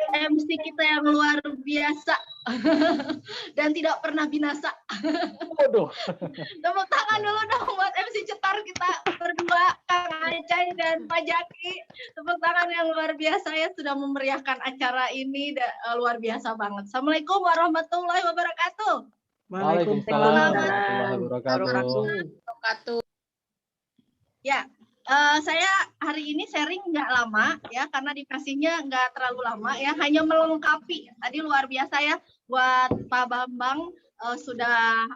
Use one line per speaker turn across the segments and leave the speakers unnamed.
MC kita yang luar biasa dan tidak pernah binasa.
Waduh.
Tepuk tangan dulu dong buat MC Cetar kita berdua, Kang Acai dan Pak Jaki. Tepuk tangan yang luar biasa ya, sudah memeriahkan acara ini luar biasa banget. Assalamualaikum warahmatullahi wabarakatuh.
Waalaikumsalam warahmatullahi wabarakatuh.
Ya, saya hari ini sharing nggak lama ya, karena dikasihnya nggak terlalu lama ya, hanya melengkapi. Tadi luar biasa ya buat Pak Bambang sudah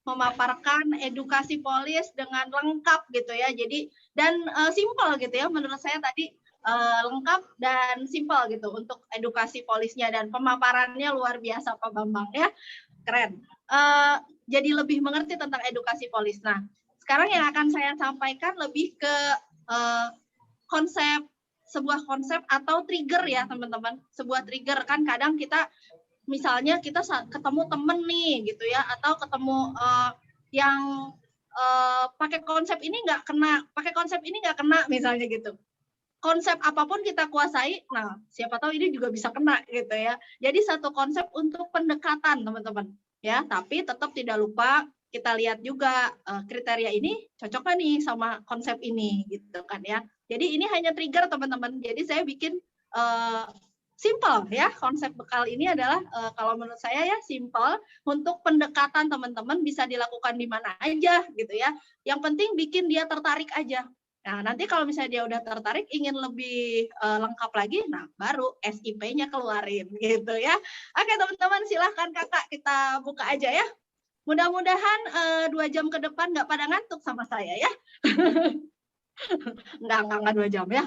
memaparkan edukasi polis dengan lengkap gitu ya. Jadi dan simpel gitu ya, menurut saya tadi lengkap dan simpel gitu untuk edukasi polisnya, dan pemaparannya luar biasa Pak Bambang ya, keren. Jadi lebih mengerti tentang edukasi polis. Nah, sekarang yang akan saya sampaikan lebih ke sebuah konsep atau trigger ya teman-teman. Sebuah trigger, kan kadang kita misalnya kita ketemu temen nih gitu ya, atau ketemu yang pakai konsep ini nggak kena misalnya gitu. Konsep apapun kita kuasai, nah siapa tahu ini juga bisa kena gitu ya. Jadi satu konsep untuk pendekatan teman-teman ya, tapi tetap tidak lupa kita lihat juga kriteria ini cocok nggak nih sama konsep ini gitu kan ya. Jadi ini hanya trigger teman-teman. Jadi saya bikin simple ya, konsep bekal ini adalah kalau menurut saya ya simple untuk pendekatan teman-teman, bisa dilakukan di mana aja gitu ya. Yang penting bikin dia tertarik aja. Nah, nanti kalau misalnya dia udah tertarik, ingin lebih lengkap lagi, nah baru SIP-nya keluarin gitu ya. Oke teman-teman, silahkan kakak kita buka aja ya. Mudah-mudahan 2 jam ke depan nggak pada ngantuk sama saya ya. Nggak 2 jam ya.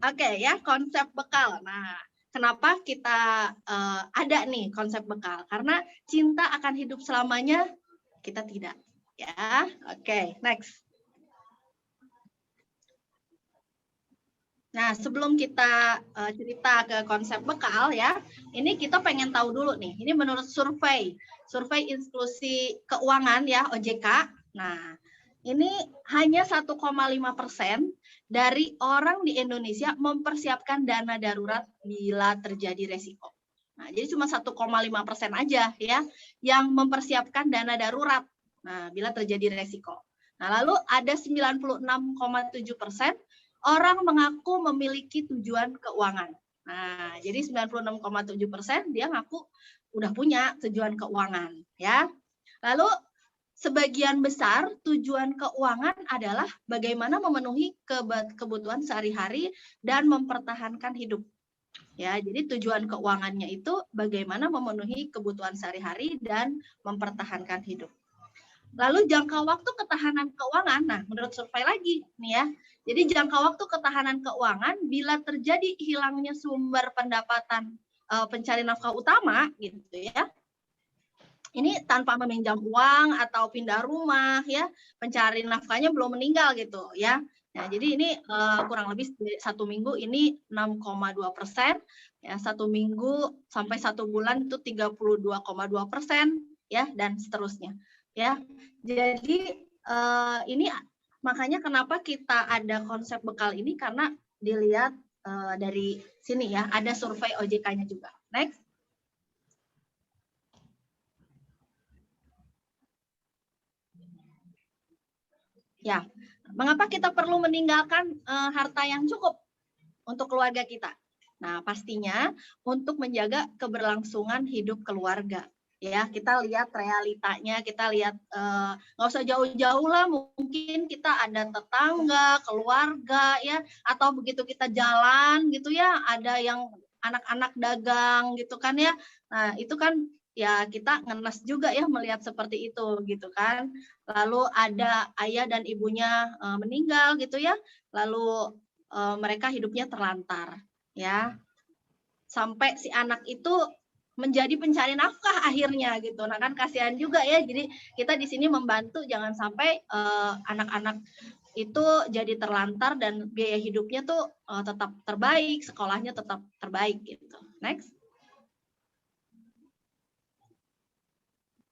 Oke ya, konsep bekal. Nah, kenapa kita ada nih konsep bekal? Karena cinta akan hidup selamanya, kita tidak. Ya, oke, next. Nah, sebelum kita cerita ke konsep bekal ya, ini kita pengen tahu dulu nih. Ini menurut survei inklusi keuangan ya OJK. Nah, ini hanya 1,5% dari orang di Indonesia mempersiapkan dana darurat bila terjadi resiko. Nah, jadi cuma 1,5% aja ya yang mempersiapkan dana darurat. Nah, bila terjadi resiko. Nah, lalu ada 96,7% orang mengaku memiliki tujuan keuangan. Nah, jadi 96,7% dia ngaku udah punya tujuan keuangan, ya. Lalu sebagian besar tujuan keuangan adalah bagaimana memenuhi kebutuhan sehari-hari dan mempertahankan hidup. Ya, jadi tujuan keuangannya itu bagaimana memenuhi kebutuhan sehari-hari dan mempertahankan hidup. Lalu jangka waktu ketahanan keuangan, nah menurut survei lagi nih ya, jadi jangka waktu ketahanan keuangan bila terjadi hilangnya sumber pendapatan pencari nafkah utama gitu ya, ini tanpa meminjam uang atau pindah rumah ya, pencari nafkahnya belum meninggal gitu ya. Nah, jadi ini kurang lebih 1 minggu ini 6,2%, ya 1 minggu sampai 1 bulan itu 32,2% ya, dan seterusnya. Ya, jadi ini makanya kenapa kita ada konsep bekal ini, karena dilihat dari sini ya, ada survei OJK-nya juga. Next. Ya, mengapa kita perlu meninggalkan harta yang cukup untuk keluarga kita? Nah, pastinya untuk menjaga keberlangsungan hidup keluarga. Ya, kita lihat realitanya, kita lihat nggak usah jauh-jauh lah, mungkin kita ada tetangga, keluarga ya, atau begitu kita jalan gitu ya, ada yang anak-anak dagang gitu kan ya. Nah, itu kan ya kita ngenes juga ya melihat seperti itu gitu kan. Lalu ada ayah dan ibunya meninggal gitu ya, lalu mereka hidupnya terlantar ya, sampai si anak itu menjadi pencari nafkah akhirnya gitu. Nah kan kasihan juga ya, jadi kita di sini membantu jangan sampai anak-anak itu jadi terlantar dan biaya hidupnya tuh tetap terbaik, sekolahnya tetap terbaik gitu. Next.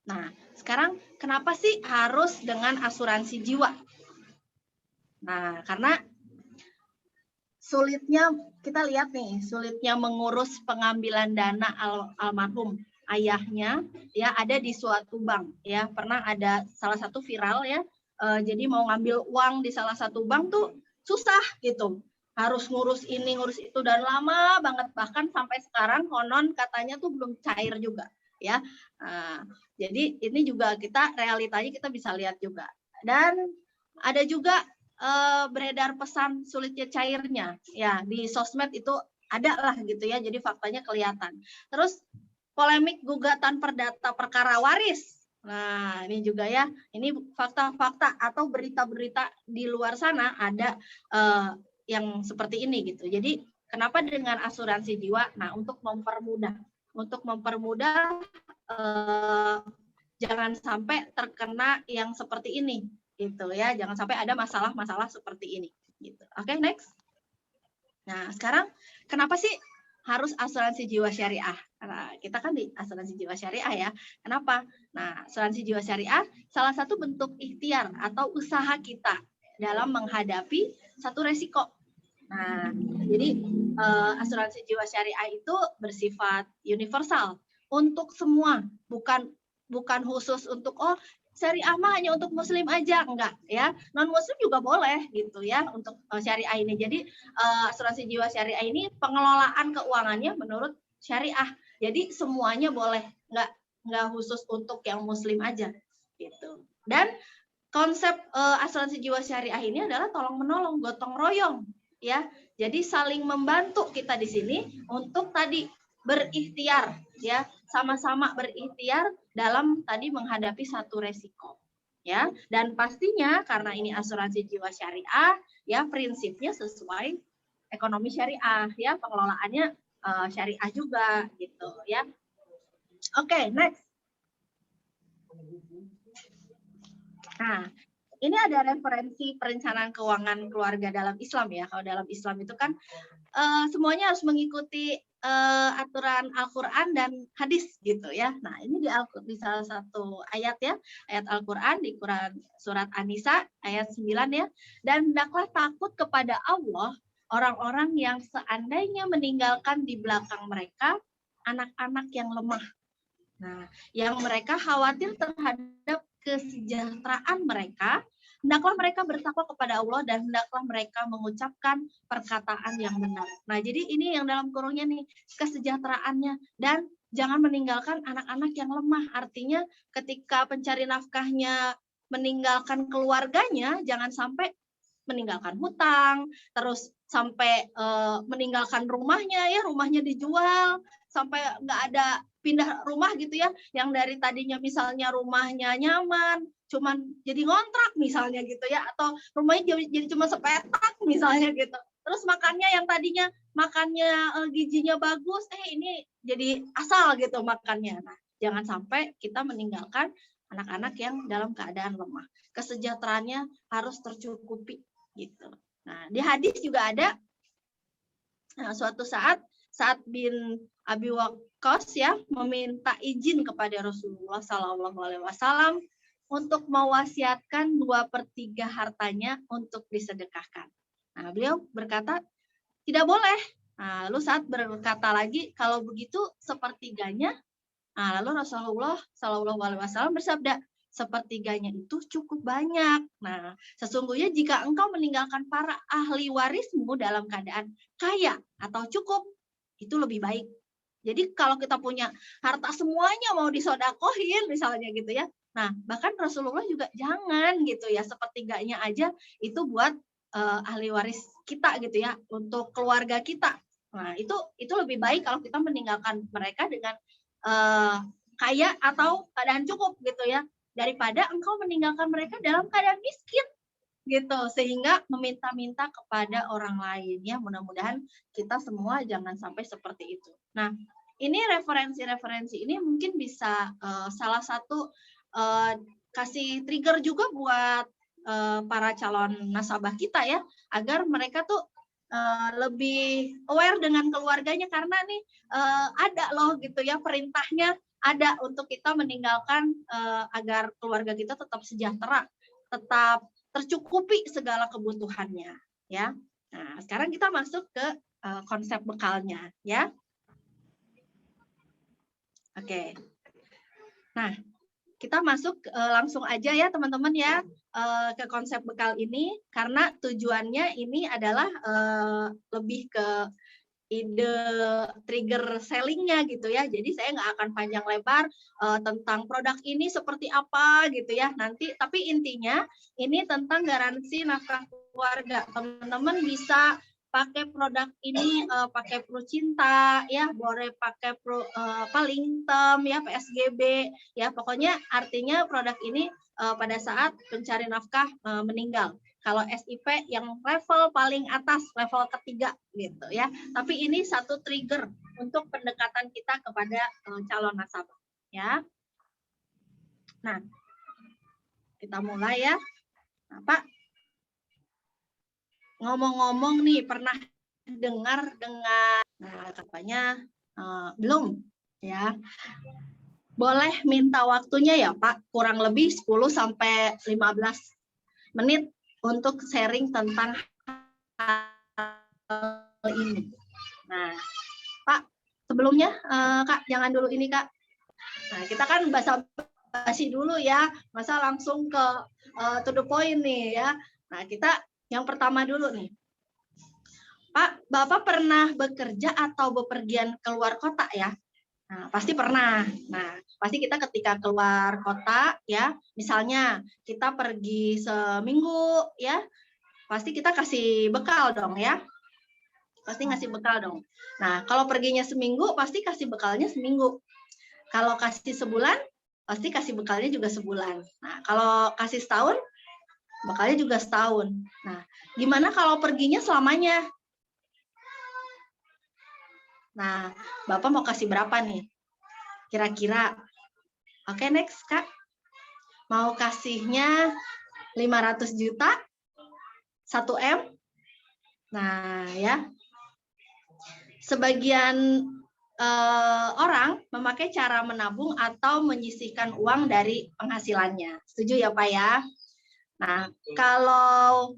Nah, sekarang kenapa sih harus dengan asuransi jiwa? Nah, karena sulitnya kita lihat nih, sulitnya mengurus pengambilan dana almarhum ayahnya ya, ada di suatu bank ya. Pernah ada salah satu viral ya, jadi mau ngambil uang di salah satu bank tuh susah gitu, harus ngurus ini ngurus itu dan lama banget, bahkan sampai sekarang konon katanya tuh belum cair juga ya. Jadi ini juga kita realitanya kita bisa lihat juga. Dan ada juga beredar pesan sulitnya cairnya ya, di sosmed itu ada lah gitu ya, jadi faktanya kelihatan. Terus polemik gugatan perdata perkara waris. Nah, ini juga ya, ini fakta-fakta atau berita-berita di luar sana ada yang seperti ini gitu. Jadi kenapa dengan asuransi jiwa? Nah, untuk mempermudah jangan sampai terkena yang seperti ini gitu ya, jangan sampai ada masalah-masalah seperti ini gitu. Oke, next. Nah, sekarang kenapa sih harus asuransi jiwa syariah? Karena kita kan di asuransi jiwa syariah ya. Kenapa? Nah, asuransi jiwa syariah salah satu bentuk ikhtiar atau usaha kita dalam menghadapi satu resiko. Nah, jadi asuransi jiwa syariah itu bersifat universal untuk semua, bukan khusus untuk syariah mah hanya untuk muslim aja, enggak ya, non muslim juga boleh gitu ya untuk syariah ini. Jadi asuransi jiwa syariah ini pengelolaan keuangannya menurut syariah, jadi semuanya boleh, enggak khusus untuk yang muslim aja gitu. Dan konsep asuransi jiwa syariah ini adalah tolong menolong, gotong royong ya, jadi saling membantu kita di sini untuk tadi berikhtiar ya, sama-sama berikhtiar dalam tadi menghadapi satu resiko ya. Dan pastinya karena ini asuransi jiwa syariah ya, prinsipnya sesuai ekonomi syariah ya, pengelolaannya syariah juga gitu ya. Oke, next. Nah, ini ada referensi perencanaan keuangan keluarga dalam Islam ya. Kalau dalam Islam itu kan semuanya harus mengikuti aturan Al-Quran dan hadis gitu ya. Nah, ini di salah satu ayat ya, ayat Al-Quran di Quran surat An-Nisa ayat 9 ya. Dan hendaklah takut kepada Allah orang-orang yang seandainya meninggalkan di belakang mereka anak-anak yang lemah. Nah, yang mereka khawatir terhadap kesejahteraan mereka, hendaklah mereka bertakwa kepada Allah dan hendaklah mereka mengucapkan perkataan yang benar. Nah, jadi ini yang dalam kurungnya nih, kesejahteraannya, dan jangan meninggalkan anak-anak yang lemah. Artinya ketika pencari nafkahnya meninggalkan keluarganya, jangan sampai meninggalkan hutang, terus sampai meninggalkan rumahnya ya, rumahnya dijual, sampai nggak ada pindah rumah gitu ya, yang dari tadinya misalnya rumahnya nyaman, cuman jadi ngontrak misalnya gitu ya, atau rumahnya jadi cuma sepetak misalnya gitu. Terus makannya yang tadinya makannya gizinya bagus, ini jadi asal gitu makannya. Nah, jangan sampai kita meninggalkan anak-anak yang dalam keadaan lemah. Kesejahteraannya harus tercukupi gitu. Nah, di hadis juga ada suatu saat Sa'ad bin Abi Waqqas ya meminta izin kepada Rasulullah SAW untuk mewasiatkan 2/3 hartanya untuk disedekahkan. Nah, beliau berkata tidak boleh. Nah, lalu Sa'ad berkata lagi, kalau begitu sepertiganya. Nah, lalu Rasulullah SAW bersabda, sepertiganya itu cukup banyak. Nah, sesungguhnya jika engkau meninggalkan para ahli warismu dalam keadaan kaya atau cukup, itu lebih baik. Jadi kalau kita punya harta semuanya mau disodakohin misalnya gitu ya. Nah, bahkan Rasulullah juga jangan gitu ya, sepertiganya aja itu buat ahli waris kita gitu ya, untuk keluarga kita. Nah, itu lebih baik kalau kita meninggalkan mereka dengan kaya atau keadaan cukup gitu ya, daripada engkau meninggalkan mereka dalam keadaan miskin gitu, sehingga meminta-minta kepada orang lain ya. Mudah-mudahan kita semua jangan sampai seperti itu. Nah, ini referensi-referensi ini mungkin bisa salah satu kasih trigger juga buat para calon nasabah kita ya, agar mereka tuh lebih aware dengan keluarganya, karena nih ada loh gitu ya, perintahnya ada untuk kita meninggalkan agar keluarga kita tetap sejahtera, tetap tercukupi segala kebutuhannya ya. Nah, sekarang kita masuk ke konsep bekalnya, ya. Oke. Nah, kita masuk langsung aja ya teman-teman ya ke konsep bekal ini, karena tujuannya ini adalah lebih ke ide trigger sellingnya gitu ya. Jadi saya nggak akan panjang lebar tentang produk ini seperti apa gitu ya nanti. Tapi intinya ini tentang garansi nafkah keluarga. Teman-teman bisa pakai produk ini pakai Procinta ya, boleh pakai Linktem ya, PSGB ya. Pokoknya artinya produk ini pada saat pencari nafkah meninggal. Kalau SIP yang level paling atas, level ketiga gitu ya. Tapi ini satu trigger untuk pendekatan kita kepada calon nasabah ya. Nah, kita mulai ya. Nah, Pak, ngomong-ngomong nih, pernah dengar dengan katanya belum ya. Boleh minta waktunya ya Pak, kurang lebih 10 sampai 15 menit untuk sharing tentang hal ini. Nah, Pak, sebelumnya Kak, jangan dulu ini Kak. Nah, kita kan basa-basi dulu ya, masa langsung ke to the point nih ya. Nah, kita yang pertama dulu nih. Pak, Bapak pernah bekerja atau bepergian keluar kota ya? Nah, pasti pernah. Nah, pasti kita ketika keluar kota ya, misalnya kita pergi seminggu ya, pasti kita kasih bekal dong ya. Pasti ngasih bekal dong. Nah, kalau perginya seminggu, pasti kasih bekalnya seminggu. Kalau kasih sebulan, pasti kasih bekalnya juga sebulan. Nah, kalau kasih setahun, bekalnya juga setahun. Nah, gimana kalau perginya selamanya? Nah, Bapak mau kasih berapa nih? Kira-kira. Oke, next, Kak. Mau kasihnya 500 juta? 1M? Nah, ya. Sebagian orang memakai cara menabung atau menyisihkan uang dari penghasilannya. Setuju ya, Pak ya? Nah, kalau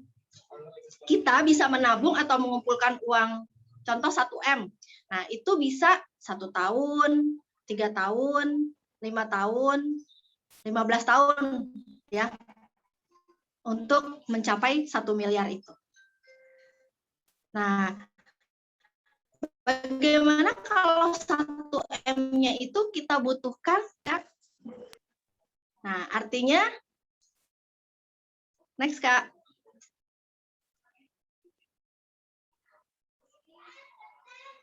kita bisa menabung atau mengumpulkan uang, contoh 1M. Nah, itu bisa 1 tahun, 3 tahun, 5 tahun, 15 tahun ya untuk mencapai 1 miliar itu. Nah, bagaimana kalau 1M-nya itu kita butuhkan ya? Nah, artinya next Kak.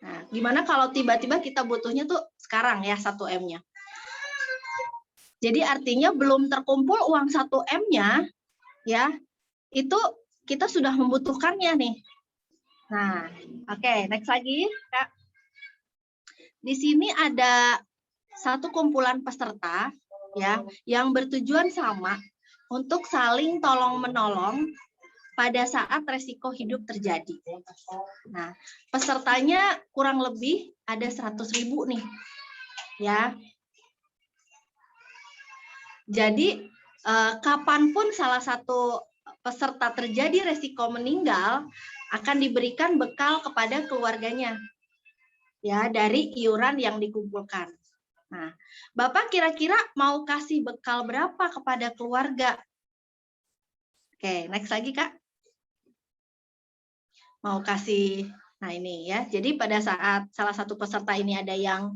Nah, gimana kalau tiba-tiba kita butuhnya tuh sekarang ya 1M-nya. Jadi artinya belum terkumpul uang 1M-nya ya, itu kita sudah membutuhkannya nih. Nah, oke, next lagi, Kak. Di sini ada satu kumpulan peserta ya yang bertujuan sama untuk saling tolong-menolong pada saat resiko hidup terjadi. Nah, pesertanya kurang lebih ada 100.000 nih. Ya. Jadi kapanpun salah satu peserta terjadi resiko meninggal, akan diberikan bekal kepada keluarganya. Ya, dari iuran yang dikumpulkan. Nah, Bapak kira-kira mau kasih bekal berapa kepada keluarga? Oke, next lagi, Kak. Mau kasih, nah ini ya, jadi pada saat salah satu peserta ini ada yang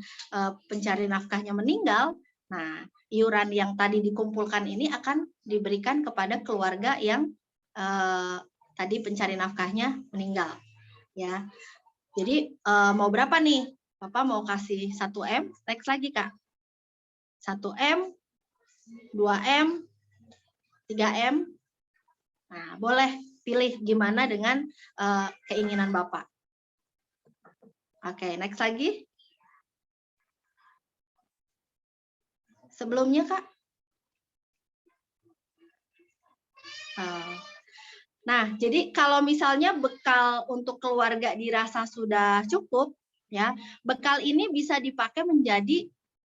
pencari nafkahnya meninggal, nah iuran yang tadi dikumpulkan ini akan diberikan kepada keluarga yang tadi pencari nafkahnya meninggal, ya. Jadi mau berapa nih? Bapak mau kasih 1M, next lagi Kak. 1M, 2M, 3M, nah boleh pilih gimana dengan keinginan Bapak. Oke, next lagi. Sebelumnya, Kak. Nah, jadi kalau misalnya bekal untuk keluarga dirasa sudah cukup, ya, bekal ini bisa dipakai menjadi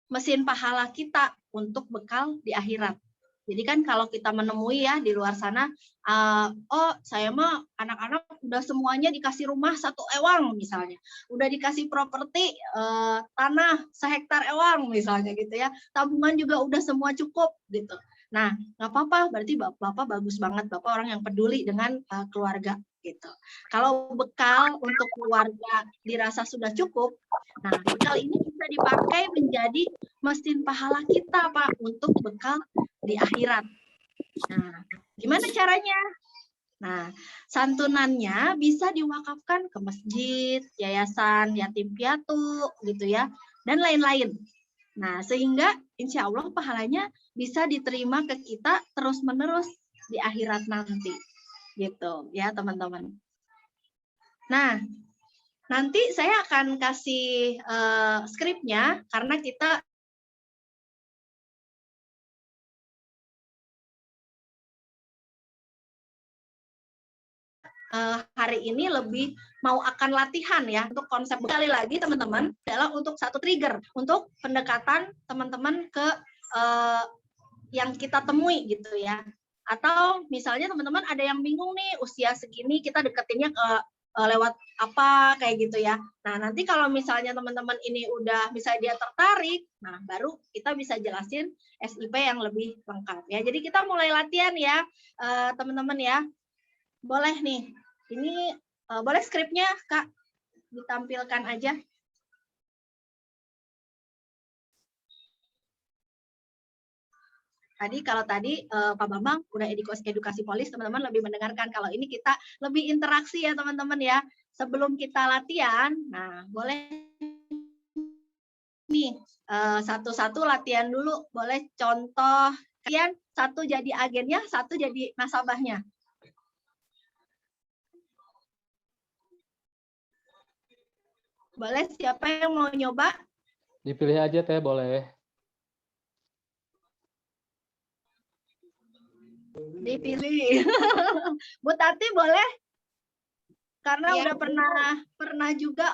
mesin pahala kita untuk bekal di akhirat. Jadi kan kalau kita menemui ya di luar sana, oh saya mah anak-anak udah semuanya dikasih rumah 1 ewang misalnya, udah dikasih properti tanah sehektar ewang misalnya gitu ya, tabungan juga udah semua cukup gitu. Nah nggak apa-apa, berarti Bapak bagus banget, Bapak orang yang peduli dengan keluarga gitu. Kalau bekal untuk keluarga dirasa sudah cukup, nah bekal ini bisa dipakai menjadi mesin pahala kita Pak untuk bekal di akhirat. Nah, gimana caranya? Nah, santunannya bisa diwakafkan ke masjid, yayasan yatim piatu, gitu ya, dan lain-lain. Nah, sehingga insya Allah pahalanya bisa diterima ke kita terus-menerus di akhirat nanti, gitu ya teman-teman. Nah, nanti saya akan kasih skripnya karena kita hari ini lebih mau akan latihan ya untuk konsep. Sekali lagi teman-teman adalah untuk satu trigger untuk pendekatan teman-teman ke yang kita temui gitu ya. Atau misalnya teman-teman ada yang bingung nih usia segini kita deketinnya ke lewat apa kayak gitu ya. Nah nanti kalau misalnya teman-teman ini udah bisa dia tertarik, nah baru kita bisa jelasin SIP yang lebih lengkap ya. Jadi kita mulai latihan ya teman-teman ya. Boleh nih. Ini boleh skripnya, Kak, ditampilkan aja. Kalau tadi Pak Bambang udah edukasi polis, teman-teman lebih mendengarkan. Kalau ini kita lebih interaksi ya teman-teman ya. Sebelum kita latihan, nah boleh nih satu-satu latihan dulu. Boleh contoh kalian satu jadi agennya, satu jadi nasabahnya. Boleh, siapa yang mau nyoba?
Dipilih aja Teh, boleh.
Dipilih. Bu Tati boleh? Karena
Ya,
udah pernah juga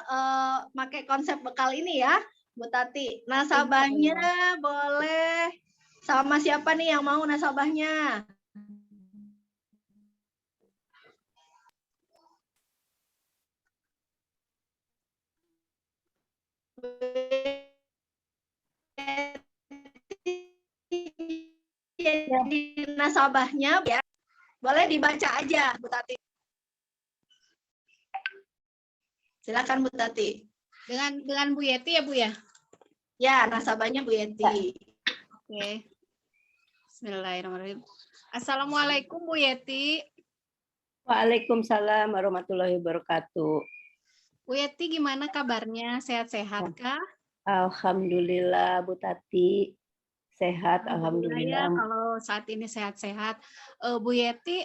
pakai konsep bekal ini ya, Bu Tati. Nasabahnya boleh. Sama siapa nih yang mau nasabahnya? Jadi nasabahnya ya, boleh dibaca aja Bu Tati. Silakan Bu Tati.
dengan Bu Yeti ya Bu ya?
Ya, nasabahnya Bu Yeti.
Oke. Bismillahirrahmanirrahim. Assalamualaikum Bu Yeti.
Waalaikumsalam warahmatullahi wabarakatuh.
Bu Yeti gimana kabarnya? Sehat-sehat kah?
Alhamdulillah Bu Tati. Sehat,
Ya,
alhamdulillah.
kalau saat ini sehat-sehat. Bu Yeti,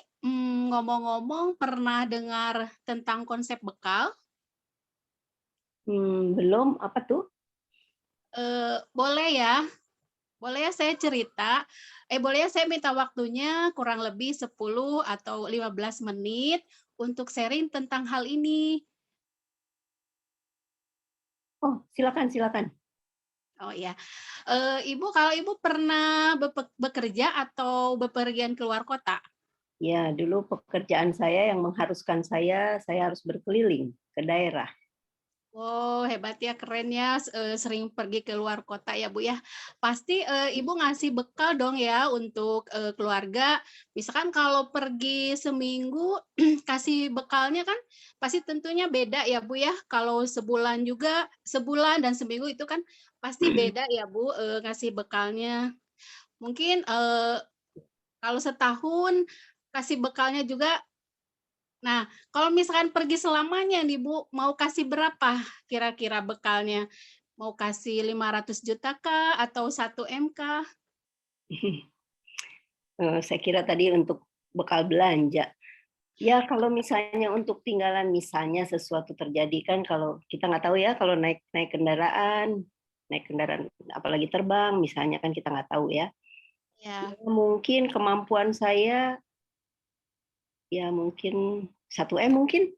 ngomong-ngomong pernah dengar tentang konsep bekal?
Belum, apa tuh?
Boleh ya saya cerita. Boleh ya saya minta waktunya kurang lebih 10 atau 15 menit untuk sharing tentang hal ini.
Oh, silakan.
Oh ya, Ibu, kalau Ibu pernah bekerja atau bepergian keluar kota?
Ya, dulu pekerjaan saya yang mengharuskan saya harus berkeliling ke daerah.
Oh, hebat ya, keren ya, sering pergi ke luar kota ya Bu ya. Pasti Ibu ngasih bekal dong ya untuk keluarga. Misalkan kalau pergi seminggu, kasih bekalnya kan pasti tentunya beda ya Bu ya. Kalau sebulan juga, sebulan dan seminggu itu kan pasti beda ya Bu ngasih bekalnya. Mungkin kalau setahun kasih bekalnya juga. Nah, kalau misalkan pergi selamanya nih Bu, mau kasih berapa kira-kira bekalnya? Mau kasih 500 juta kah atau 1 M kah?
Saya kira tadi untuk bekal belanja. Ya, kalau misalnya untuk tinggalan, misalnya sesuatu terjadi kan, kalau kita nggak tahu ya, kalau naik kendaraan, apalagi terbang, misalnya kan kita nggak tahu ya.
Ya.
Mungkin kemampuan saya, ya mungkin 1 M mungkin.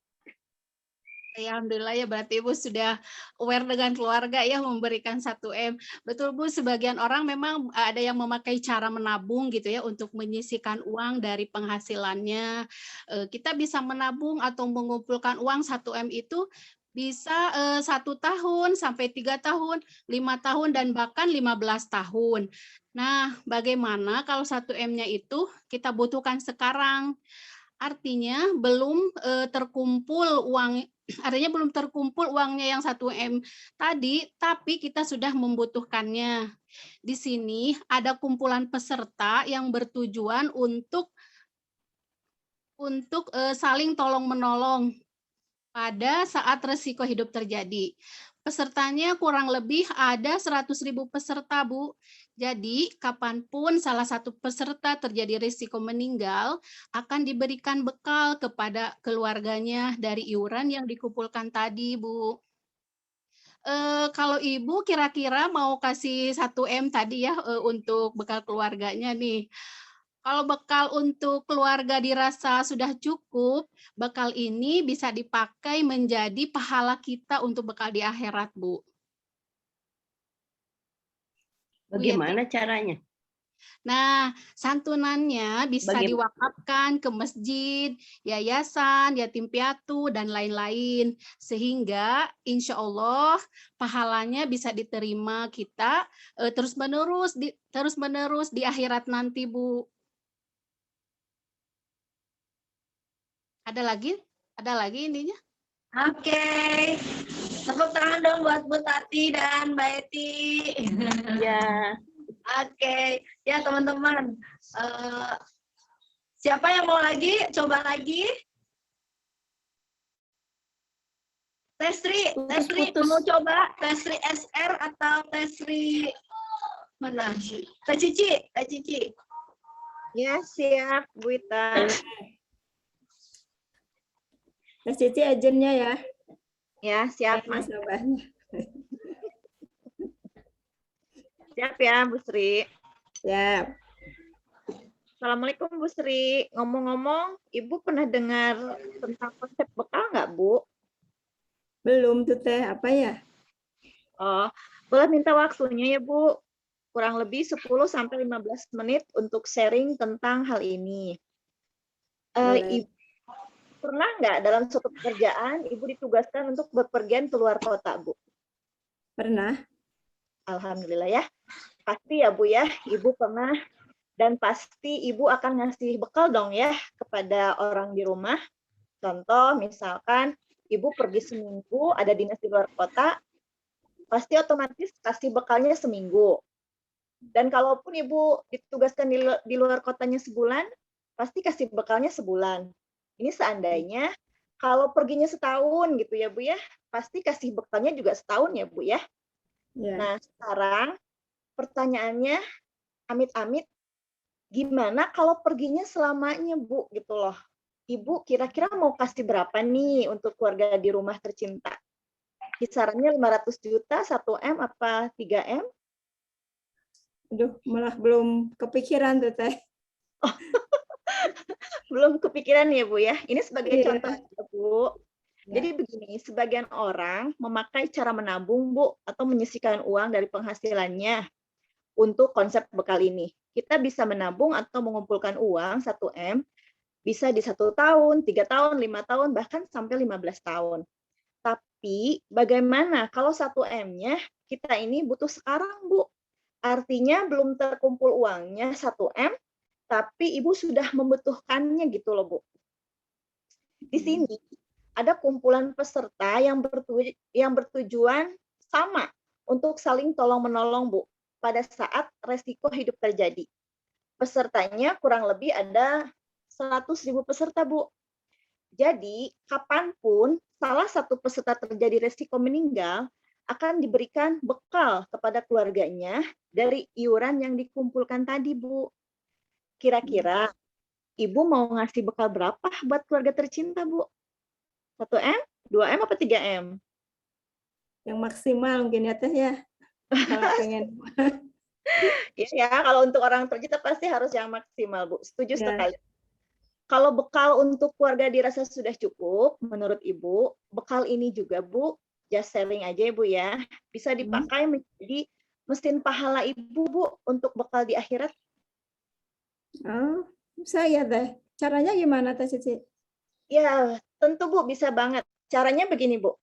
Ya, alhamdulillah ya, berarti Ibu sudah aware dengan keluarga ya, memberikan 1M. Betul Bu, sebagian orang memang ada yang memakai cara menabung gitu ya untuk menyisihkan uang dari penghasilannya. Kita bisa menabung atau mengumpulkan uang 1M itu bisa 1 tahun sampai 3 tahun, 5 tahun, dan bahkan 15 tahun. Nah, bagaimana kalau 1M-nya itu kita butuhkan sekarang? Artinya belum terkumpul uang, artinya belum terkumpul uangnya yang 1M tadi, tapi kita sudah membutuhkannya. Di sini ada kumpulan peserta yang bertujuan untuk saling tolong-menolong pada saat resiko hidup terjadi. Pesertanya kurang lebih ada 100.000 peserta, Bu. Jadi, kapanpun salah satu peserta terjadi risiko meninggal, akan diberikan bekal kepada keluarganya dari iuran yang dikumpulkan tadi, Bu. Kalau Ibu kira-kira mau kasih 1M tadi ya, untuk bekal keluarganya nih. Kalau bekal untuk keluarga dirasa sudah cukup, bekal ini bisa dipakai menjadi pahala kita untuk bekal di akhirat, Bu. Bu Yeti.
Bagaimana caranya?
Nah, santunannya bisa diwakafkan ke masjid, yayasan, yatim piatu, dan lain-lain. Sehingga insya Allah pahalanya bisa diterima kita terus-menerus di akhirat nanti, Bu. Ada lagi? Ada lagi ininya?
Oke. Tepuk tangan dong buat Bu Tati dan Mbak Eti.
Ya.
Oke. Ya teman-teman. Siapa yang mau lagi? Coba lagi. Tesri mau coba? Tesri SR atau Tesri mana? Teh Cici.
Ya, siap, Bu Ita.
Mas Cici ajennya ya.
Ya, siap, Mas.
Sabarnya.
Siap ya, Bu Sri.
Ya,
Assalamualaikum, Bu Sri. Ngomong-ngomong, Ibu pernah dengar tentang konsep bekal nggak, Bu?
belum tuh Teh, apa ya?
Oh, boleh minta waktunya ya, Bu. Kurang lebih 10-15 menit untuk sharing tentang hal ini.
Boleh.
Ibu pernah nggak dalam suatu pekerjaan Ibu ditugaskan untuk bepergian keluar kota, Bu?
Pernah?
Alhamdulillah ya. Pasti ya, Bu ya, Ibu pernah, dan pasti Ibu akan ngasih bekal dong ya kepada orang di rumah. Contoh misalkan Ibu pergi seminggu, ada dinas di luar kota, pasti otomatis kasih bekalnya seminggu. Dan kalaupun Ibu ditugaskan di luar kotanya sebulan, pasti kasih bekalnya sebulan. Ini seandainya kalau perginya setahun gitu ya, Bu ya, pasti kasih bekalnya juga setahun ya, Bu ya.
Ya.
Nah, sekarang pertanyaannya, amit-amit, gimana kalau perginya selamanya, Bu, gitu loh. Ibu kira-kira mau kasih berapa nih untuk keluarga di rumah tercinta? Kisarannya 500 juta, 1M, apa 3M?
Aduh, malah belum kepikiran tuh Teh.
Oh, belum kepikiran ya, Bu ya. Ini sebagai contoh ya, Bu. Jadi begini, sebagian orang memakai cara menabung, Bu, atau menyisihkan uang dari penghasilannya untuk konsep bekal ini. Kita bisa menabung atau mengumpulkan uang 1M, bisa di 1 tahun, 3 tahun, 5 tahun, bahkan sampai 15 tahun. Tapi bagaimana kalau 1M-nya kita ini butuh sekarang, Bu? Artinya belum terkumpul uangnya 1M, tapi Ibu sudah membutuhkannya gitu loh, Bu. Di sini ada kumpulan peserta yang bertujuan sama untuk saling tolong-menolong, Bu, pada saat resiko hidup terjadi. Pesertanya kurang lebih ada 100.000 peserta, Bu. Jadi, kapanpun salah satu peserta terjadi resiko meninggal, akan diberikan bekal kepada keluarganya dari iuran yang dikumpulkan tadi, Bu. Kira-kira Ibu mau ngasih bekal berapa buat keluarga tercinta, Bu? 1M, 2M, apa 3M?
Yang maksimal mungkin ya Teh ya. Kalau pengen.
Ya, kalau untuk orang tercinta pasti harus yang maksimal, Bu. Setuju
Ya.
sekali. kalau bekal untuk keluarga dirasa sudah cukup, menurut Ibu, bekal ini juga Bu, just sharing aja ya Bu ya, bisa dipakai menjadi mesin pahala Ibu Bu untuk bekal di akhirat.
Oh, bisa ya Teh. Caranya gimana Teh Cici?
Ya, tentu Bu, bisa banget. Caranya begini Bu,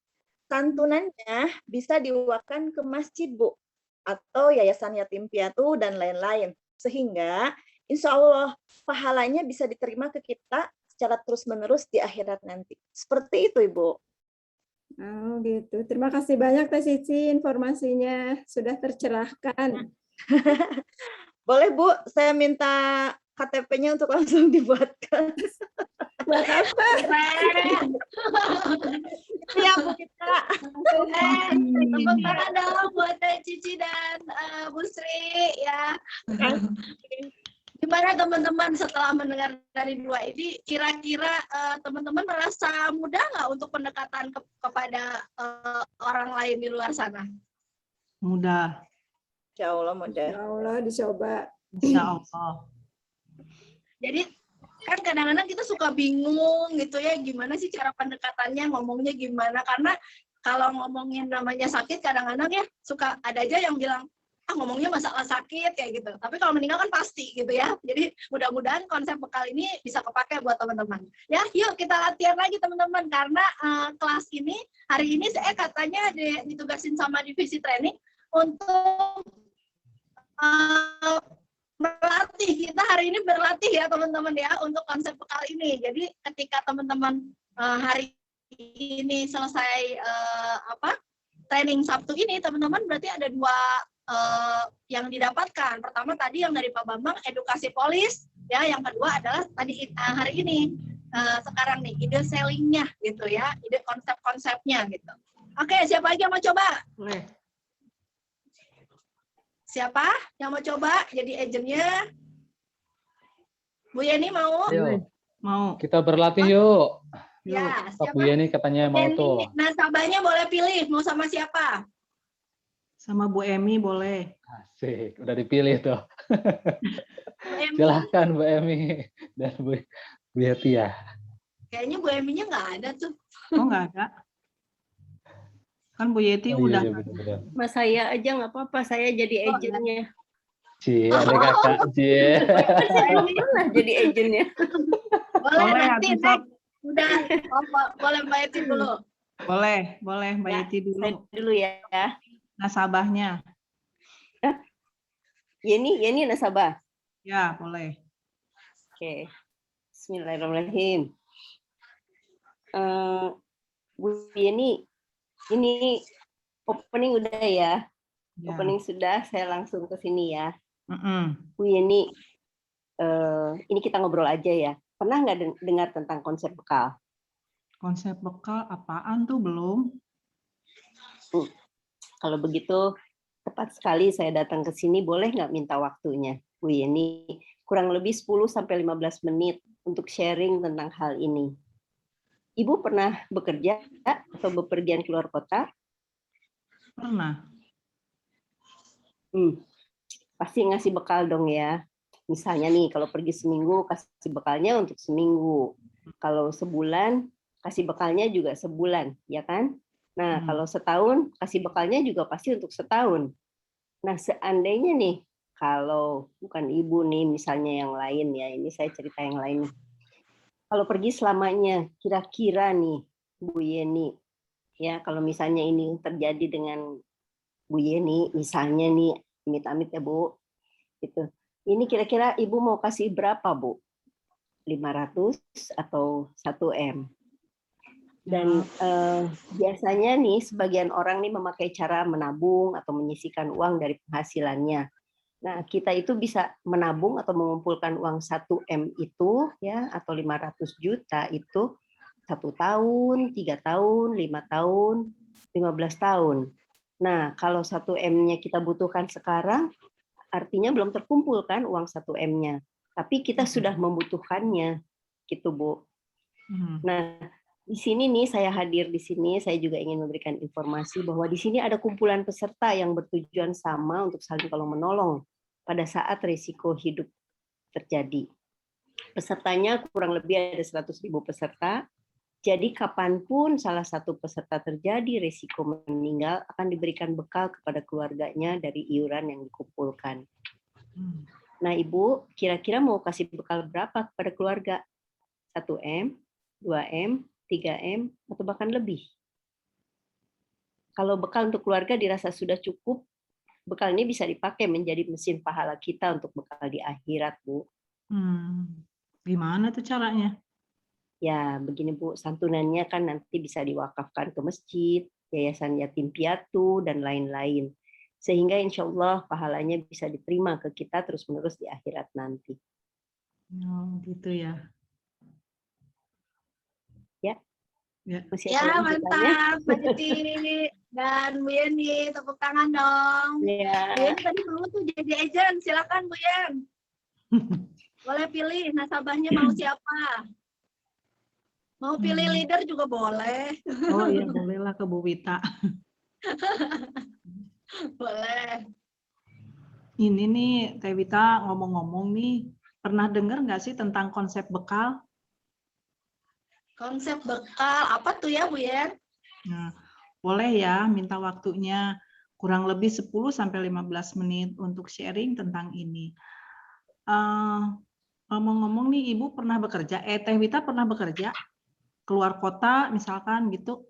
santunannya bisa diwakafkan ke masjid Bu, atau yayasan yatim piatu dan lain-lain. Sehingga insya Allah pahalanya bisa diterima ke kita secara terus-menerus di akhirat nanti. Seperti itu Ibu.
Oh gitu. Terima kasih banyak Teh Cici, informasinya sudah tercerahkan.
Boleh Bu, saya minta KTP-nya untuk langsung dibuatkan.
Buat apa?
Iya Bu kita.
Tepuk tangan dong buat Teh Cici dan Bu Sri ya. Gimana teman-teman setelah mendengar dari dua ini, kira-kira teman-teman merasa mudah nggak untuk pendekatan kepada orang lain di luar sana?
Mudah,
Insya Allah mudah.
Ya Allah, dicoba.
insya Allah.
Jadi kan kadang-kadang kita suka bingung gitu ya, gimana sih cara pendekatannya, ngomongnya gimana, karena kalau ngomongin namanya sakit kadang-kadang ya suka ada aja yang bilang ngomongnya masalah sakit kayak gitu, tapi kalau meninggal kan pasti gitu ya. Jadi mudah-mudahan konsep bekal ini bisa kepakai buat teman-teman ya. Yuk kita latihan lagi teman-teman, karena kelas ini hari ini saya katanya ditugasin sama divisi training untuk melatih. Kita hari ini berlatih ya teman-teman ya untuk konsep bekal ini. Jadi ketika teman-teman hari ini selesai training Sabtu ini, teman-teman berarti ada dua yang didapatkan. Pertama tadi yang dari Pak Bambang, edukasi polis ya. Yang kedua adalah tadi hari ini sekarang nih ide sellingnya gitu ya, ide konsep-konsepnya gitu. Oke, siapa lagi yang mau coba?
Boleh.
Siapa yang mau coba jadi agennya? Bu Yeni mau?
Ayo,
Mau.
kita berlatih yuk.
Ya,
Pak
siapa?
Bu Yeni katanya mau
Yeni,
tuh.
nasabahnya boleh pilih, mau sama siapa?
Sama Bu Emi boleh.
Asik, udah dipilih tuh.
Bu Emi.
Silahkan Bu Emi dan Bu Yeti ya.
Kayaknya Bu Eminya nggak ada tuh.
Oh, nggak ada. Kan Bu Yeti
Oh,
udah.
iya, bener-bener.
Mas saya aja nggak apa-apa, saya jadi agennya.
Cie, ada kakak, Cie.
Saya pernah jadi agennya.
Boleh
Boleh,
nanti
Habis,
next. Udah, boleh Mbak Yeti dulu.
Boleh Mbak
Ya,
Yeti
Saya
dulu.
dulu ya.
Nasabahnya.
Yeni nasabah.
Ya, boleh.
Oke. Bismillahirrahmanirrahim. Bu Yeni, ini opening udah ya.
Ya.
Opening sudah, saya langsung ke sini ya.
Mm-mm.
Bu Yeni, ini kita ngobrol aja ya. Pernah nggak dengar tentang konsep bekal?
Konsep bekal apaan tuh belum?
Kalau begitu, tepat sekali saya datang ke sini, boleh nggak minta waktunya, Bu Yeni? Kurang lebih 10-15 menit untuk sharing tentang hal ini. Ibu pernah bekerja atau bepergian keluar kota?
Pernah.
Pasti ngasih bekal dong ya. Misalnya nih, kalau pergi seminggu, kasih bekalnya untuk seminggu. Kalau sebulan, kasih bekalnya juga sebulan, ya kan? Nah, kalau setahun, kasih bekalnya juga pasti untuk setahun. Nah, seandainya nih, kalau bukan ibu nih, misalnya yang lain ya, ini saya cerita yang lain. Kalau pergi selamanya, kira-kira nih, Bu Yeni, ya kalau misalnya ini terjadi dengan Bu Yeni, misalnya nih, amit-amit ya Bu, gitu. Ini kira-kira ibu mau kasih berapa Bu? 500 atau 1 M? Dan biasanya nih sebagian orang nih memakai cara menabung atau menyisihkan uang dari penghasilannya. Nah, kita itu bisa menabung atau mengumpulkan uang 1 M itu ya atau 500 juta itu 1 tahun, 3 tahun, 5 tahun, 15 tahun. Nah, kalau 1 M-nya kita butuhkan sekarang, artinya belum terkumpul kan uang 1 M-nya. Tapi kita sudah membutuhkannya, gitu Bu. Nah, di sini nih saya hadir di sini, saya juga ingin memberikan informasi bahwa di sini ada kumpulan peserta yang bertujuan sama untuk saling tolong menolong pada saat risiko hidup terjadi. Pesertanya kurang lebih ada 100.000 peserta. Jadi kapanpun salah satu peserta terjadi risiko meninggal, akan diberikan bekal kepada keluarganya dari iuran yang dikumpulkan. Nah, Ibu, kira-kira mau kasih bekal berapa kepada keluarga? 1M, 2M, 3M, atau bahkan lebih? Kalau bekal untuk keluarga dirasa sudah cukup, bekal ini bisa dipakai menjadi mesin pahala kita untuk bekal di akhirat, Bu.
Gimana tuh caranya?
Ya, begini Bu, santunannya kan nanti bisa diwakafkan ke masjid, yayasan yatim piatu, dan lain-lain. Sehingga insya Allah pahalanya bisa diterima ke kita terus-menerus di akhirat nanti.
Oh, gitu ya.
Ya,
Ya.
masih
Ya,
ada lagi pertanyaan?
mantap, Mbak Titi dan Bu Yeni, tepuk tangan dong.
Ya.
Bu Yeni tadi perlu tuh jadi agent, silakan Bu Yen. Boleh pilih nasabahnya mau siapa. Mau pilih leader juga boleh.
Oh iya, bolehlah ke Bu Wita.
Boleh.
Ini nih, Teh Wita ngomong-ngomong nih, pernah dengar nggak sih tentang konsep bekal?
Konsep bekal, apa tuh ya Bu Yen?
Nah, boleh ya minta waktunya kurang lebih 10-15 menit untuk sharing tentang ini. Ngomong-ngomong nih, Ibu pernah bekerja? Teh Wita pernah bekerja? Keluar kota misalkan gitu?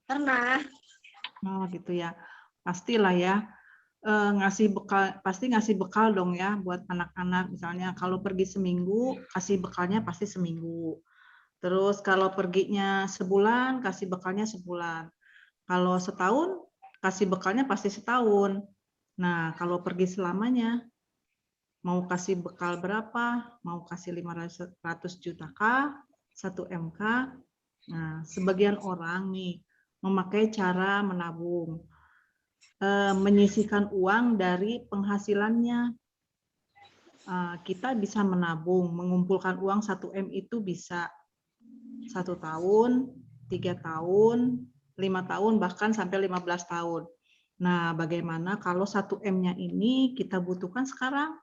Pernah.
Oh gitu ya. Pastilah ya. Ngasih bekal, pasti ngasih bekal dong ya buat anak-anak. Misalnya kalau pergi seminggu, kasih bekalnya pasti seminggu. Terus kalau perginya sebulan, kasih bekalnya sebulan. Kalau setahun, kasih bekalnya pasti setahun. Nah, kalau pergi selamanya, mau kasih bekal berapa? Mau kasih 500 juta kah? 1 MK? Nah, sebagian orang nih memakai cara menabung. Menyisihkan uang dari penghasilannya. Kita bisa menabung, mengumpulkan uang 1M itu bisa 1 tahun, 3 tahun, 5 tahun, bahkan sampai 15 tahun. Nah, bagaimana kalau 1M-nya ini kita butuhkan sekarang?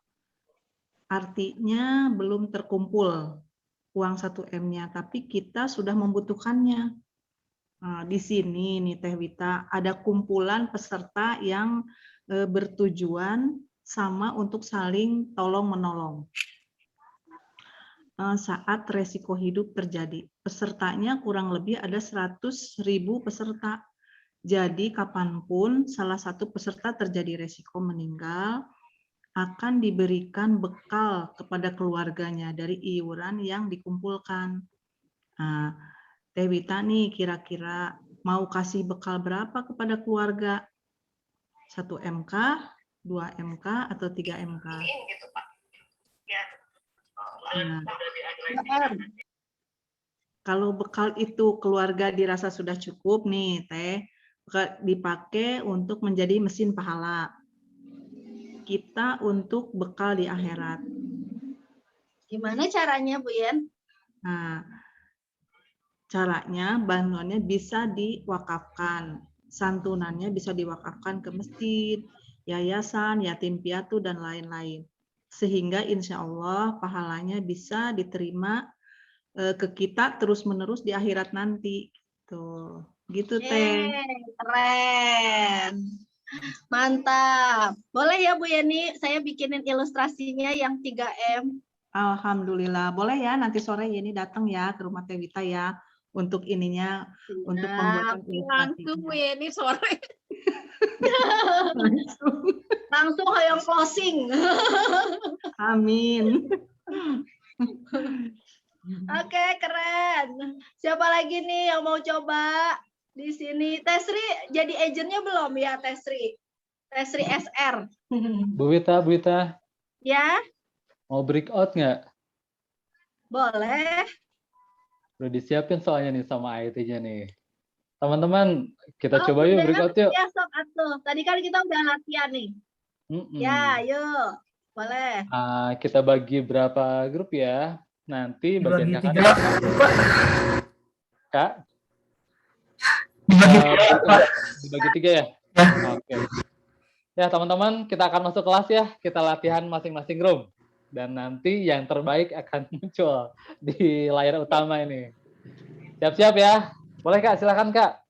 Artinya belum terkumpul uang 1M-nya, tapi kita sudah membutuhkannya. Nah, di sini nih Teh Wita ada kumpulan peserta yang bertujuan sama untuk saling tolong-menolong saat resiko hidup terjadi. Pesertanya kurang lebih ada 100.000 peserta. Jadi kapanpun salah satu peserta terjadi resiko meninggal, akan diberikan bekal kepada keluarganya dari iuran yang dikumpulkan. Nah, Teh Wita nih kira-kira mau kasih bekal berapa kepada keluarga? 1 MK, 2 MK, atau 3 MK? Nah, kalau bekal itu keluarga dirasa sudah cukup nih, Teh, dipakai untuk menjadi mesin pahala kita untuk bekal di akhirat.
Gimana caranya Bu Yen?
Nah, caranya bantuannya bisa diwakafkan, santunannya bisa diwakafkan ke masjid, yayasan, yatim piatu, dan lain-lain. Sehingga insya Allah pahalanya bisa diterima ke kita terus-menerus di akhirat nanti. Gitu Teh.
Keren. Mantap. Boleh ya Bu Yeni, saya bikinin ilustrasinya yang 3M.
Alhamdulillah. Boleh ya nanti sore Yeni datang ya ke rumah Teh Wita ya untuk ininya, untuk pembuatan
Langsung Bu
ilustrasinya.
Yeni sore.
Langsung hoyong closing.
Amin.
Oke, keren. Siapa lagi nih yang mau coba di sini? Tesri jadi agentnya belum ya, Tesri? Tesri SR.
Bu Wita,
Ya,
mau breakout nggak?
boleh.
Udah disiapin soalnya nih sama IT-nya nih. Teman-teman, kita
Oh,
coba yuk
udah.
breakout yuk.
Ya, sok atuh. Tadi kan kita udah latihan nih. Ya, yuk. Boleh.
Kita bagi berapa grup ya? Nanti bagian
Dibagi
kakak. Kak? Dibagi 3 ya? Oke. Ya, teman-teman, kita akan masuk kelas ya. Kita latihan masing-masing room. dan nanti yang terbaik akan muncul di layar utama ini. Siap-siap ya? Boleh Kak, silakan Kak.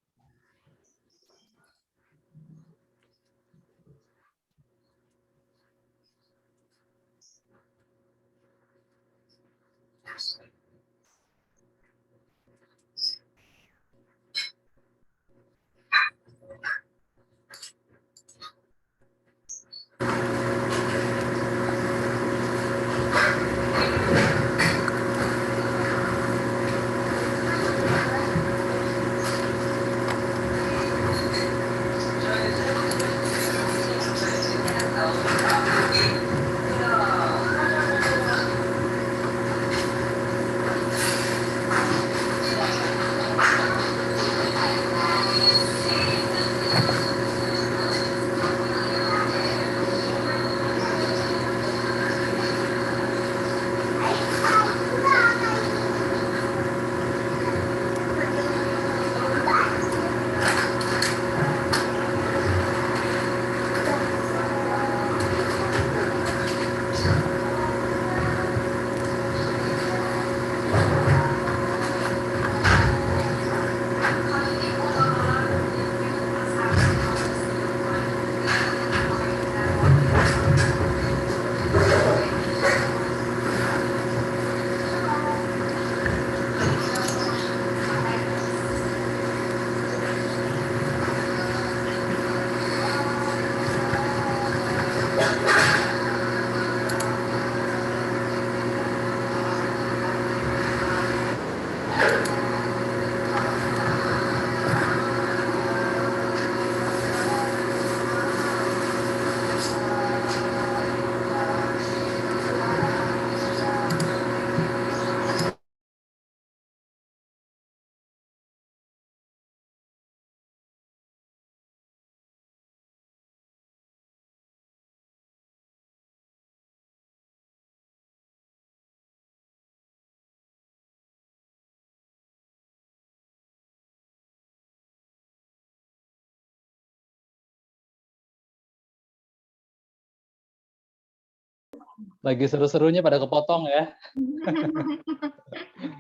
Lagi seru-serunya pada kepotong ya.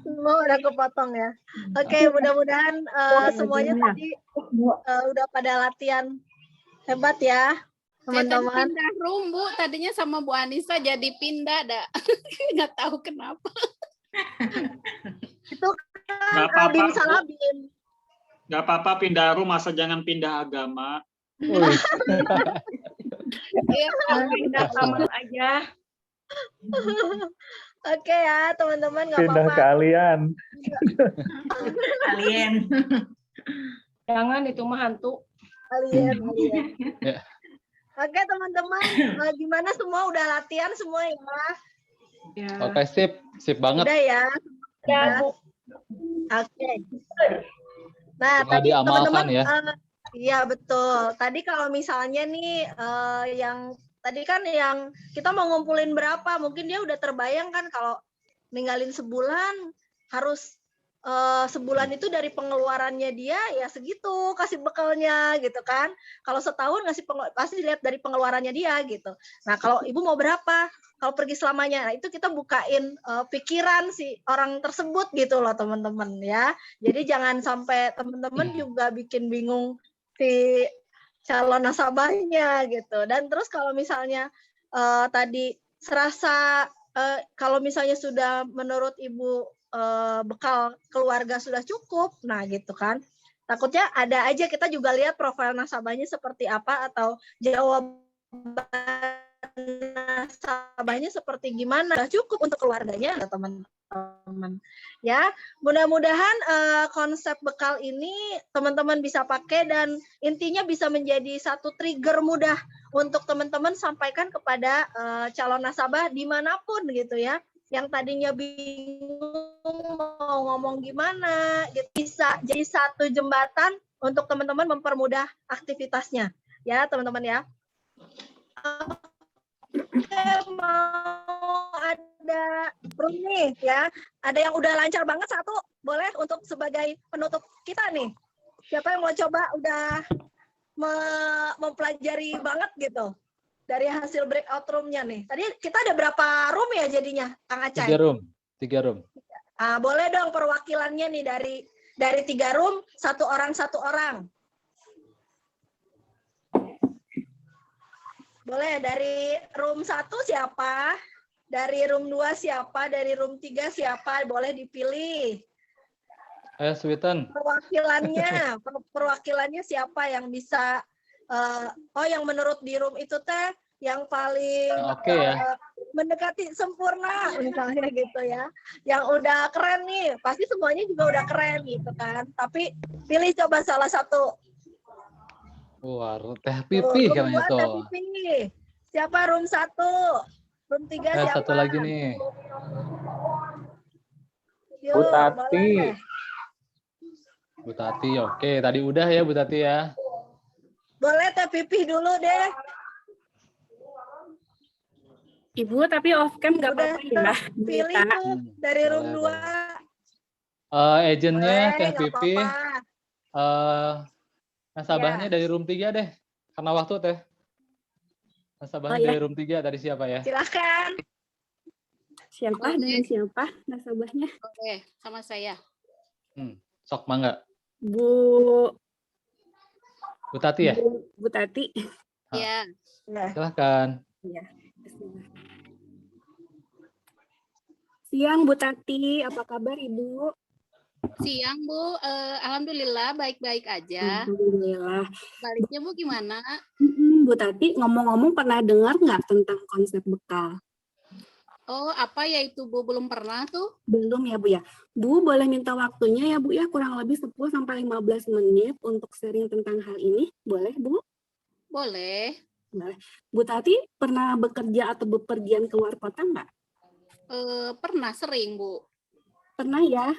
Semua udah kepotong ya. Oke, mudah-mudahan semuanya tadi udah pada latihan hebat ya,
Saya tadi
teman-teman.
pindah room, Bu. Tadinya sama Bu Anissa jadi pindah, dah. Nggak tahu kenapa.
Itu
Nggak
kan
apa-apa,
Bim
Bu.
salah Bim.
Nggak apa-apa pindah rumah, asal jangan pindah agama.
Wih.
Iya,
Pindah kamar aja.
Oke ya, teman-teman, nggak
Pindah
apa-apa.
kalian.
Kalian.
Jangan, itu mah hantu.
Alien.
Ya.
Oke, teman-teman, gimana semua udah latihan semua ya?
Ya.
Oke, sip banget.
Udah ya.
Ya, Bu.
Oke. Nah,
Tinggal
tadi
diamalkan
teman-teman,
ya.
iya betul. Tadi kalau misalnya nih yang tadi kan yang kita mau ngumpulin berapa, mungkin dia udah terbayang kan kalau ninggalin sebulan harus sebulan itu dari pengeluarannya dia ya segitu kasih bekalnya gitu kan. Kalau setahun ngasih pasti dilihat dari pengeluarannya dia gitu. Nah, kalau ibu mau berapa? Kalau pergi selamanya, nah itu kita bukain pikiran si orang tersebut gitu loh teman-teman ya. Jadi jangan sampai teman-teman juga bikin bingung si calon nasabahnya gitu. Dan terus kalau misalnya tadi serasa kalau misalnya sudah menurut ibu bekal keluarga sudah cukup, nah gitu kan. Takutnya ada aja kita juga lihat profil nasabahnya seperti apa atau jawaban nasabahnya seperti gimana, sudah cukup untuk keluarganya teman-teman. Ya, mudah-mudahan konsep bekal ini teman-teman bisa pakai dan intinya bisa menjadi satu trigger mudah untuk teman-teman sampaikan kepada calon nasabah dimanapun gitu ya. Yang tadinya bingung mau ngomong gimana, gitu. Bisa jadi satu jembatan untuk teman-teman mempermudah aktivitasnya, ya teman-teman ya. Oke, mau ada room nih ya, ada yang udah lancar banget satu, boleh untuk sebagai penutup kita nih. Siapa yang mau coba udah mempelajari banget gitu? dari hasil breakout room-nya nih. Tadi kita ada berapa room ya jadinya, Kang Acai?
3 room. 3 room.
Boleh dong perwakilannya nih dari 3 room, satu orang. Boleh dari room 1 siapa? Dari room 2 siapa? Dari room 3 siapa? Boleh dipilih.
Ayo, Sweeten.
Perwakilannya siapa yang bisa yang menurut di room itu teh yang paling
Oke ya.
mendekati sempurna misalnya gitu ya. Yang udah keren nih, pasti semuanya juga udah keren gitu kan. Tapi pilih coba salah satu.
Wah, teh pipih
Room
katanya
2
tuh.
teh pipih. Siapa room 1? Room 3 siapa?
Satu lagi nih.
Yuk,
Bu Tati.
boleh.
Bu Tati, oke. Tadi udah ya Bu Tati ya.
Boleh teh pipih dulu deh.
Ibu, tapi off cam nggak
Udah
apa-apa ya?
pilih
Kita.
tuh dari room
Boleh,
2.
Agentnya
Boleh,
teh
nggak
pipih.
apa-apa.
Nasabahnya
Ya.
dari room 3 deh. Karena waktu teh. Nasabahnya dari room 3 dari siapa ya?
Silakan.
Siapa? Dari siapa nasabahnya?
Oke, sama saya.
Sok mangga.
Bu
Tati ya?
Bu Tati.
Iya.
Silakan.
Iya. Siang Bu Tati, apa kabar Ibu?
Siang Bu, alhamdulillah baik-baik aja.
Alhamdulillah.
Baliknya Bu gimana?
Bu Tati, ngomong-ngomong pernah dengar nggak tentang konsep bekal?
Oh, apa ya itu Bu? Belum pernah tuh?
Belum ya Bu ya. Bu boleh minta waktunya ya Bu ya, kurang lebih 10-15 menit untuk sharing tentang hal ini. Boleh Bu?
Boleh.
Boleh. Bu Tati pernah bekerja atau bepergian keluar kota nggak?
Pernah, sering Bu.
Pernah ya.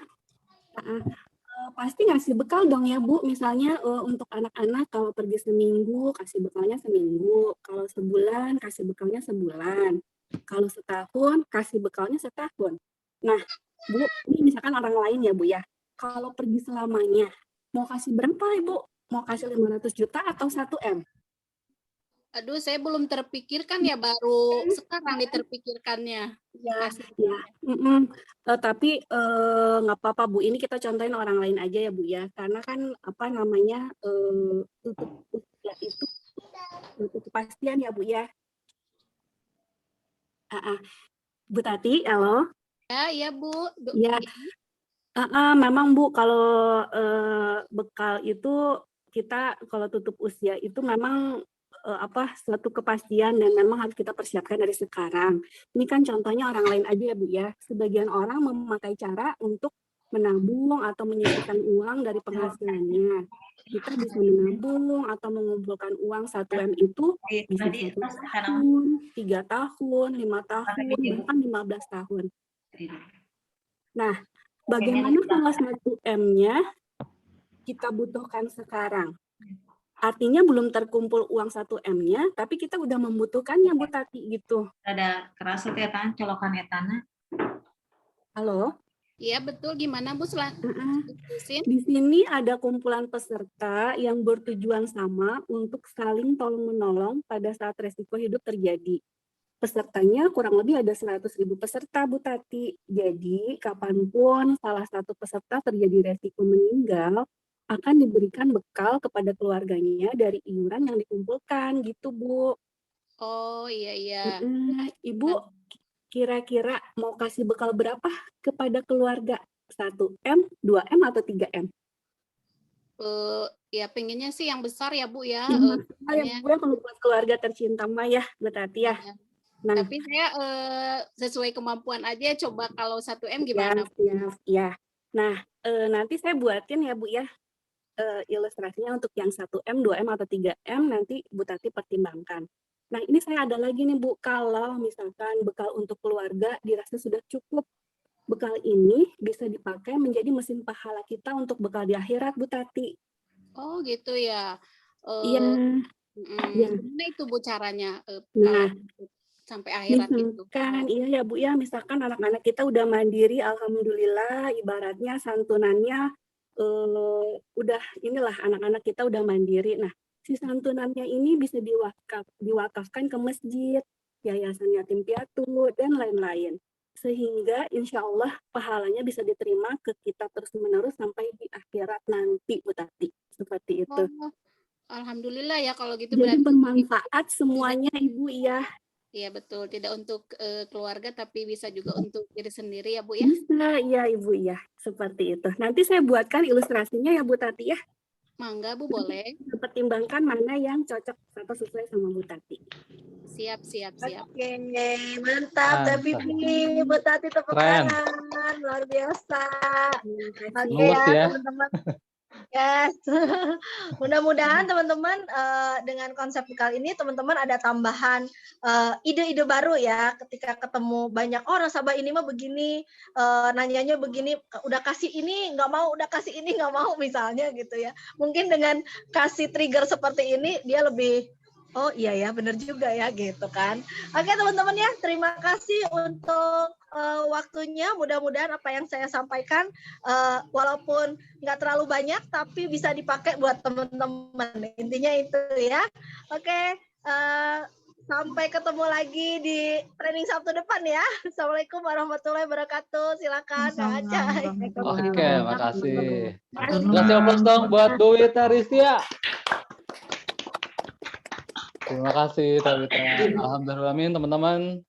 Pasti ngasih bekal dong ya Bu. Misalnya untuk anak-anak kalau pergi seminggu kasih bekalnya seminggu. Kalau sebulan kasih bekalnya sebulan. Kalau setahun kasih bekalnya setahun. Nah Bu, ini misalkan orang lain ya Bu ya. Kalau pergi selamanya mau kasih berapa Ibu? Mau kasih 500 juta atau 1 M?
Aduh, saya belum terpikirkan ya, baru sekarang diterpikirkannya.
Ya. Tapi nggak apa-apa Bu, ini kita contohin orang lain aja ya Bu ya, karena kan apa namanya tutup usia itu butuh kepastian ya Bu ya. Bu Tati, halo.
Ya Bu.
Ya, memang Bu kalau bekal itu kita kalau tutup usia itu memang suatu kepastian dan memang harus kita persiapkan dari sekarang. Ini kan contohnya orang lain aja ya Bu ya. Sebagian orang memakai cara untuk menabung atau menyisihkan uang dari penghasilannya. Kita bisa menabung atau mengumpulkan uang 1 M itu bisa 1 tahun, 3 tahun, 5 tahun, bahkan 15 tahun. Nah, bagaimana kalau 1 M-nya kita butuhkan sekarang? Artinya belum terkumpul uang 1 M-nya, tapi kita udah membutuhkannya Bu Tati gitu.
Ada kerasa ya kan colokan etana.
Halo?
Iya betul, gimana Bu?
Di sini ada kumpulan peserta yang bertujuan sama untuk saling tolong-menolong pada saat resiko hidup terjadi. Pesertanya kurang lebih ada 100.000 peserta Bu Tati. Jadi kapanpun salah satu peserta terjadi resiko meninggal, akan diberikan bekal kepada keluarganya dari iuran yang dikumpulkan gitu Bu.
Oh iya.
Ibu kira-kira mau kasih bekal berapa kepada keluarga? 1 M, 2 M atau 3 M?
Ya pengennya sih yang besar ya Bu ya.
Ya kalau buat keluarga tercinta mah ya Bu Tati ya.
Nah, tapi saya sesuai kemampuan aja, coba kalau 1 M gimana?
Ya. Nah nanti saya buatin ya Bu ya. Ilustrasinya untuk yang 1 M, 2 M atau 3 M nanti Bu Tati pertimbangkan. Nah ini saya ada lagi nih Bu, kalau misalkan bekal untuk keluarga dirasa sudah cukup, bekal ini bisa dipakai menjadi mesin pahala kita untuk bekal di akhirat Bu Tati.
Oh gitu ya.
Iya.
Gimana itu Bu caranya?
Nah,
sampai akhirat itu.
Kan iya ya Bu ya, misalkan anak-anak kita udah mandiri, alhamdulillah, ibaratnya santunannya udah inilah anak-anak kita udah mandiri. Nah,
si santunannya ini bisa diwakafkan ke masjid, yayasan yatim piatu, dan lain-lain. Sehingga insya Allah pahalanya bisa diterima ke kita terus-menerus sampai di akhirat nanti, Bu Tati. Seperti itu.
Oh, alhamdulillah ya kalau gitu
Jadi
berarti
bermanfaat semuanya, Ibu, ya.
iya betul, tidak untuk keluarga tapi bisa juga untuk diri sendiri ya Bu ya.
Bisa, iya Ibu, ya. Seperti itu. Nanti saya buatkan ilustrasinya ya Bu Tati ya.
Mangga Bu, boleh.
Pertimbangkan mana yang cocok atau sesuai sama Bu Tati.
Siap.
Oke, mantap. Tapi Bu Tati tepuk
Keren.
tangan, luar biasa. Oke
Luwes ya.
teman-teman. Yes. Mudah-mudahan teman-teman dengan konsep bekal ini teman-teman ada tambahan ide-ide baru ya ketika ketemu banyak orang sahabat ini mah begini nanyanya begini udah kasih ini nggak mau udah kasih ini nggak mau misalnya gitu ya. Mungkin dengan kasih trigger seperti ini dia lebih oh iya ya benar juga ya gitu kan. Oke teman-teman ya terima kasih untuk waktunya. Mudah-mudahan apa yang saya sampaikan walaupun nggak terlalu banyak tapi bisa dipakai buat teman-teman. Intinya itu ya. Oke, sampai ketemu lagi di training Sabtu depan ya. Assalamualaikum warahmatullahi wabarakatuh. Silakan Kak Acai.
Oke, makasih. Kasih aplaus dong buat Bu Wita Ristia. Terima kasih, Tabita. Alhamdulillah, teman-teman.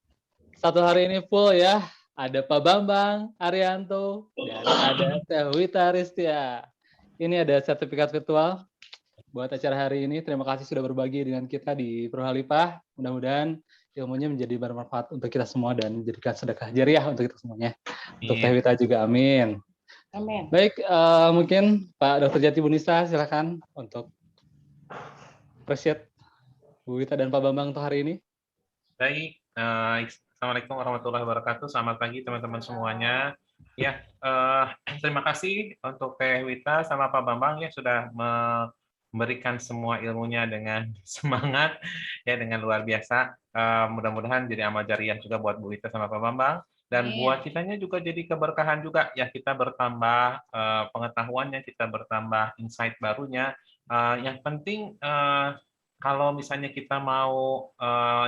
Satu hari ini full ya. Ada Pak Bambang Arianto dan ada Teh Wita Ristia. Ini ada sertifikat virtual buat acara hari ini. Terima kasih sudah berbagi dengan kita di Prohalipah. Mudah-mudahan ilmunya menjadi bermanfaat untuk kita semua dan menjadikan sedekah jariah untuk kita semuanya. Untuk Teh Wita juga, amin.
Amin.
Baik, mungkin Pak Dr. Jati Bunisa silakan untuk appreciate Bu Wita dan Pak Bambang untuk hari ini.
Baik, Assalamualaikum warahmatullahi wabarakatuh. Selamat pagi teman-teman semuanya. Ya, terima kasih untuk Teh Wita sama Pak Bambang ya sudah memberikan semua ilmunya dengan semangat ya dengan luar biasa. Mudah-mudahan jadi amal jariah juga buat Bu Wita sama Pak Bambang dan buat kitanya juga jadi keberkahan juga ya kita bertambah pengetahuannya, kita bertambah insight barunya. Yang penting kalau misalnya kita mau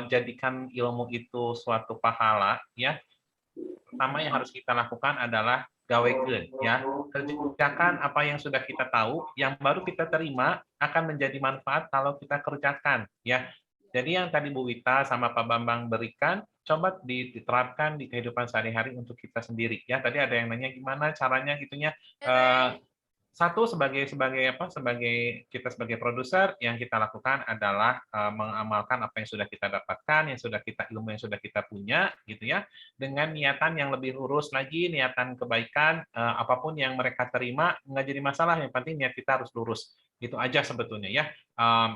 jadikan ilmu itu suatu pahala, ya, pertama yang harus kita lakukan adalah gawekeun, ya, kerjakan apa yang sudah kita tahu, yang baru kita terima akan menjadi manfaat kalau kita kerjakan, ya. Jadi yang tadi Bu Wita sama Pak Bambang berikan, coba diterapkan di kehidupan sehari-hari untuk kita sendiri, ya. Tadi ada yang nanya gimana caranya gitunya. Satu sebagai kita sebagai produser yang kita lakukan adalah mengamalkan apa yang sudah kita dapatkan, ilmu yang sudah kita punya, gitu ya, dengan niatan yang lebih lurus lagi, niatan kebaikan, apapun yang mereka terima nggak jadi masalah, yang penting niat kita harus lurus, itu aja sebetulnya ya.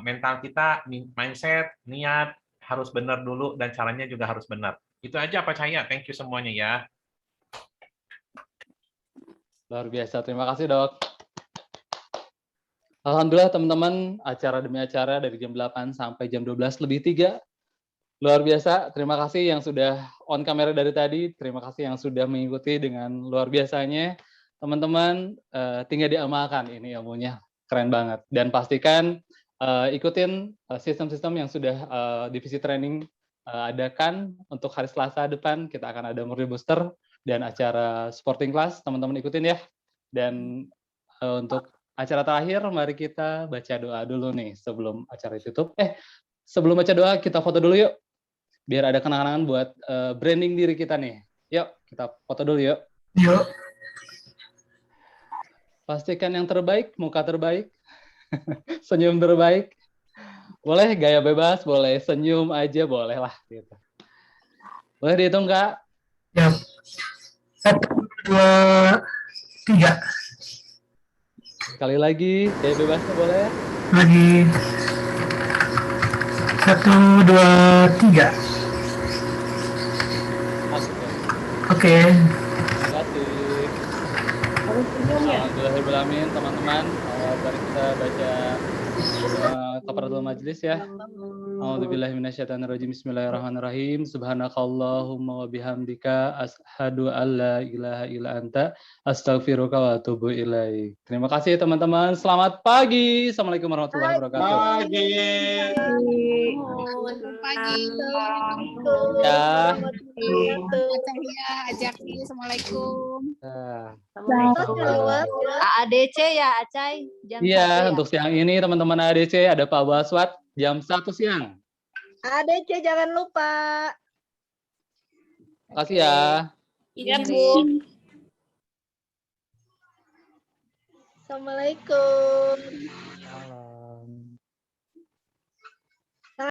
Mental kita, mindset, niat harus benar dulu dan caranya juga harus benar. Itu aja Pak Cahya, thank you semuanya ya.
Luar biasa, terima kasih Dok. Alhamdulillah teman-teman, acara demi acara dari jam 8 sampai jam 12:03. Luar biasa, terima kasih yang sudah on kamera dari tadi, terima kasih yang sudah mengikuti dengan luar biasanya. Teman-teman, tinggal diamalkan ini ilmunya, keren banget. Dan pastikan ikutin sistem-sistem yang sudah divisi training adakan untuk hari Selasa depan, kita akan ada Murni Booster dan acara Sporting Class, teman-teman ikutin ya. Dan untuk acara terakhir, mari kita baca doa dulu nih sebelum acara ditutup. Sebelum baca doa, kita foto dulu yuk. Biar ada kenangan buat branding diri kita nih. Yuk, kita foto dulu yuk.
Yuk.
Pastikan yang terbaik, muka terbaik, senyum terbaik. Boleh gaya bebas, boleh senyum aja, boleh lah. Gitu. Boleh dihitung, Kak?
Ya. 1, 2, 3.
Sekali lagi, gaya bebasnya boleh ya?
Lagi. 1, 2, 3. Oke.
Terima kasih. Alhamdulillahirrahmanirrahim, teman-teman. Mari kita baca Kafaratul majlis ya. A'udzubillahi minasyaitonirrajim. Bismillahirrahmanirrahim. Subhanakallahumma wa bihamdika asyhadu an la ilaha illa anta astaghfiruka wa atubu ilaik. Terima kasih teman-teman. Selamat pagi. Assalamualaikum warahmatullahi wabarakatuh.
Pagi.
Pagi.
Ya.
Ajaki, Assalamualaikum.
AADC ya, Acai. Jam 1
Iya,
ya?
untuk siang ini teman-teman ADC ada Pak Baswat jam 1 siang.
ADC jangan lupa.
Makasih ya.
Iya, Bu.
Assalamualaikum.